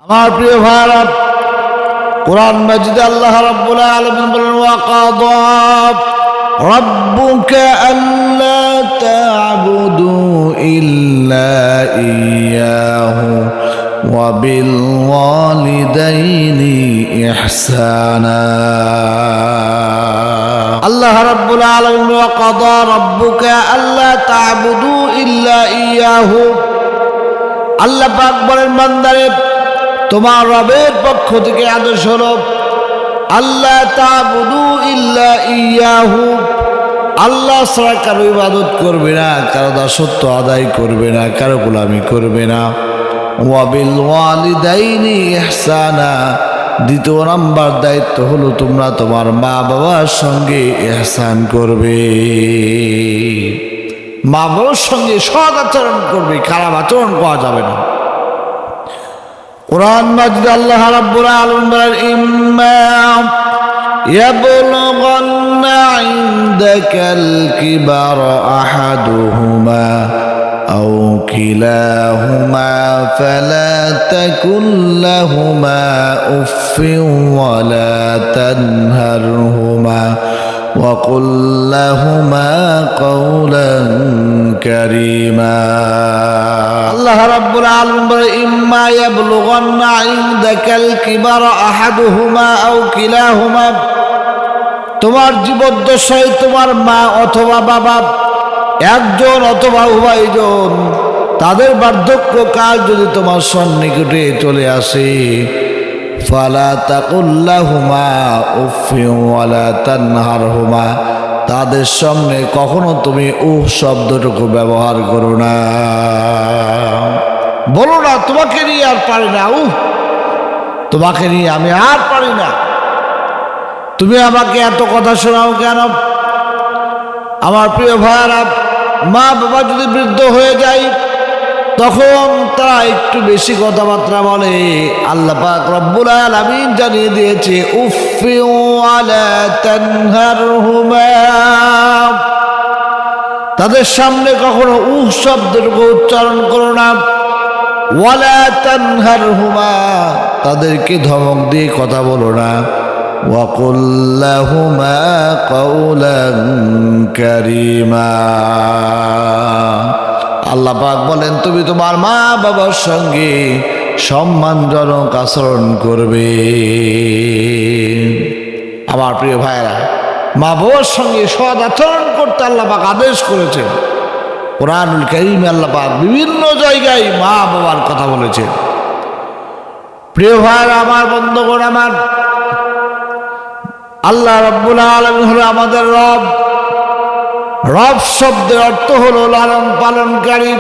আমার প্রিয় ভাইরা, কুরআন মাজিদে আল্লাহ রাব্বুল আলামিন বলেন, ওয়াকাদা রাব্বুকা আল্লা তা'বুদু ইল্লা ইয়্যাহু ওয়া বিল ওয়ালিদাইনি ইহসানা। আল্লাহ রাব্বুল আলামিন ওয়াকাদা রাব্বুকা আল্লা তা'বুদু ইল্লা ইয়্যাহু, আল্লাহ পাক বলেন বান্দারে তোমার রবের পক্ষ থেকে আদেশ হলো আল্লাহ তা'বুদু ইল্লা ইয়্যাহু, আল্লাহ ছাড়া কারো ইবাদত করবে না, কারো দাসত্ব আদায় করবে না, কারো গোলামি করবে না। ওয়া বিল ওয়ালিদাইনি ইহসানা, দ্বিতীয় নাম্বার দায়িত্ব হলো তোমরা তোমার মা বাবার সঙ্গে ইহসান করবে, মা বাবার সঙ্গে সৎ আচরণ করবে, খারাপ আচরণ করা যাবে না। কুরআন মাজিদ আল্লাহ রাব্বুল আলামিন বলেন, ইম্মা ইয়াবলুগান্না ইনদাকাল কিবারা আহাদুহুমা আও কিলাহুমা ফালা তাকুল লাহুমা উফফিন ওয়ালা তানহারহুমা وقل لهما قولا كريما। আল্লাহ রাব্বুল আলামিন বলেন, ইম্মা ইয়াবলুগান্না ইনদাকাল কিবারা আহাদুহুমা আও কিলাহুমা, তোমার জীবদ্দশায় তোমার মা অথবা বাবা, একজন অথবা উভয়জন, তাদের বার্ধক্যকাল যদি তোমার সন্নিকটে চলে আসে, ফালা তাকুল লাহুমা উফফিন ওয়ালা তানহারহুমা, তাদের সামনে কখনো তুমি উফ শব্দটুকু ব্যবহার করো না, বলো না তোমাকে নিয়ে আর পারি না, উফ তোমাকে নিয়ে আমি আর পারি না, তুমি আমাকে এত কথা শোনাও কেন। আমার প্রিয় ভাইরা, মা বাবা যদি বৃদ্ধ হয়ে যায় তখন তারা একটু বেশি কথাবার্তা বলে। আল্লাহ পাক রব্বুল আলামিন জানিয়ে দিয়েছে, উফফি ওয়ালা তানহারহুমা, তাদের সামনে কখনো উফ শব্দটুকু উচ্চারণ করো না। ওয়ালা তানহারহুমা, তাদেরকে ধমক দিয়ে কথা বলো না। ওয়াকুল লাহুমা কাওলান কারীমা, আল্লাহ পাক বলেন তুমি তোমার মা বাবার সঙ্গে সম্মানজনক আচরণ করবে। আমার প্রিয় ভাইরা, মা বাবার সঙ্গে সৎ আচরণ করতে আল্লাহ পাক আদেশ করেছেন। কুরআনুল কারীমে আল্লাহ পাক বিভিন্ন জায়গায় মা বাবার কথা বলেছেন। প্রিয় ভাইরা, আমার বন্ধুগণ, আমার আল্লাহ রাব্বুল আলামিন হলো আমাদের রব। রব শব্দের অর্থ হলো লালন পালনকারী।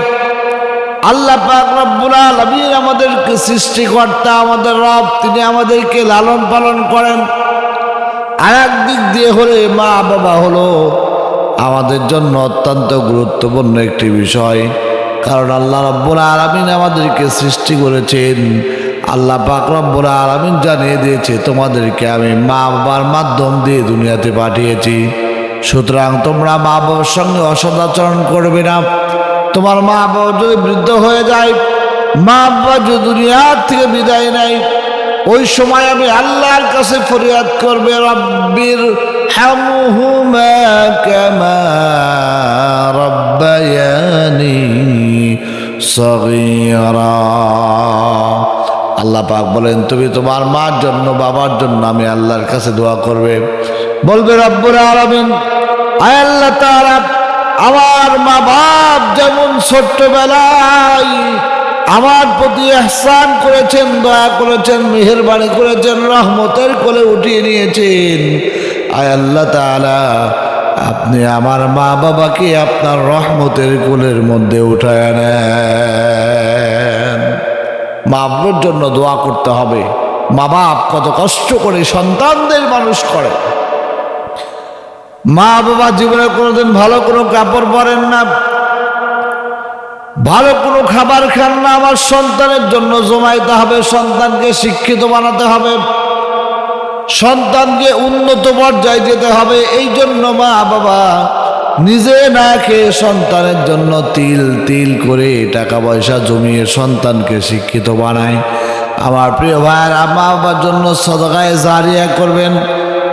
আল্লাহ পাক রব্বুল আলামিন আমাদেরকে সৃষ্টিকর্তা, আমাদের রব, তিনি আমাদেরকে লালন পালন করেন। আর একদিক দিয়ে হলে মা বাবা হলো আমাদের জন্য অত্যন্ত গুরুত্বপূর্ণ একটি বিষয়, কারণ আল্লাহ রব্বুল আলামিন আমাদেরকে সৃষ্টি করেছেন। আল্লাহ পাক রব্বুল আলামিন জানিয়ে দিয়েছে তোমাদেরকে আমি মা বাবার মাধ্যম দিয়ে দুনিয়াতে পাঠিয়েছি, সুতরাং তোমরা মা বাবার সঙ্গে অসদাচরণ করবে না। তোমার মা বাবা যদি বৃদ্ধ হয়ে যায়, মা বাবা যদি দুনিয়ার থেকে বিদায় নেয়, ওই সময় আমি আল্লাহর কাছে ফরিয়াদ করবে, রব্বির হামহুমা কামা রাব্বায়ানি সগীরা। আল্লাহ পাক বলেন তুমি তোমার মার জন্য বাবার জন্য আমি আল্লাহর কাছে দোয়া করবে, বলবে রব্বুল আলামিন, আয় আল্লাহ তাআলা, আমার মা বাপ যেমন ছোট্টবেলায় আমার প্রতি ইহসান করেছেন, দয়া করেছেন, মেহেরবানি করেছেন, রহমতের কোলে উঠিয়ে নিয়েছেন, আয় আল্লাহ তাআলা আপনি আমার মা বাবাকে আপনার রহমতের কোলের মধ্যে উঠায় নেন। মা বাবার জন্য দোয়া করতে হবে। মা বাপ কত কষ্ট করে সন্তানদের মানুষ করে। মা বাবা জীবনে কোনোদিন ভালো কোনো কাপড় পরেন না, ভালো কোনো খাবার খান না। আমার সন্তানের জন্য জমাইতে হবে, সন্তানকে শিক্ষিত বানাতে হবে, সন্তানকে উন্নত পর্যায়ে যেতে হবে। এই জন্য মা বাবা নিজে না খেয়ে সন্তানের জন্য তিল তিল করে টাকা পয়সা জমিয়ে সন্তানকে শিক্ষিত বানায়। আমার প্রিয় ভাইয়েরা, মা বাবার জন্য সদকায়ে জারিয়া করবেন।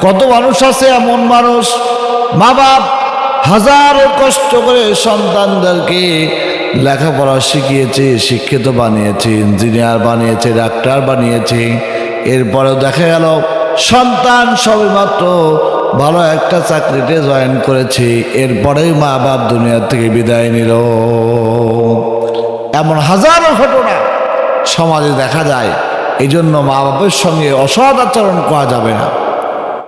কত মানুষ আছে এমন মানুষ, মা বাপ হাজারো কষ্ট করে সন্তানদেরকে লেখাপড়া শিখিয়েছে, শিক্ষিত বানিয়েছে, ইঞ্জিনিয়ার বানিয়েছে, ডাক্তার বানিয়েছে, এরপরেও দেখা গেল সন্তান সবেমাত্র ভালো একটা চাকরিতে জয়েন করেছে, এরপরেই মা বাপ দুনিয়া থেকে বিদায় নিল। এমন হাজারো ঘটনা সমাজে দেখা যায়। এই জন্য মা বাপের সঙ্গে অসৎ আচরণ করা যাবে না।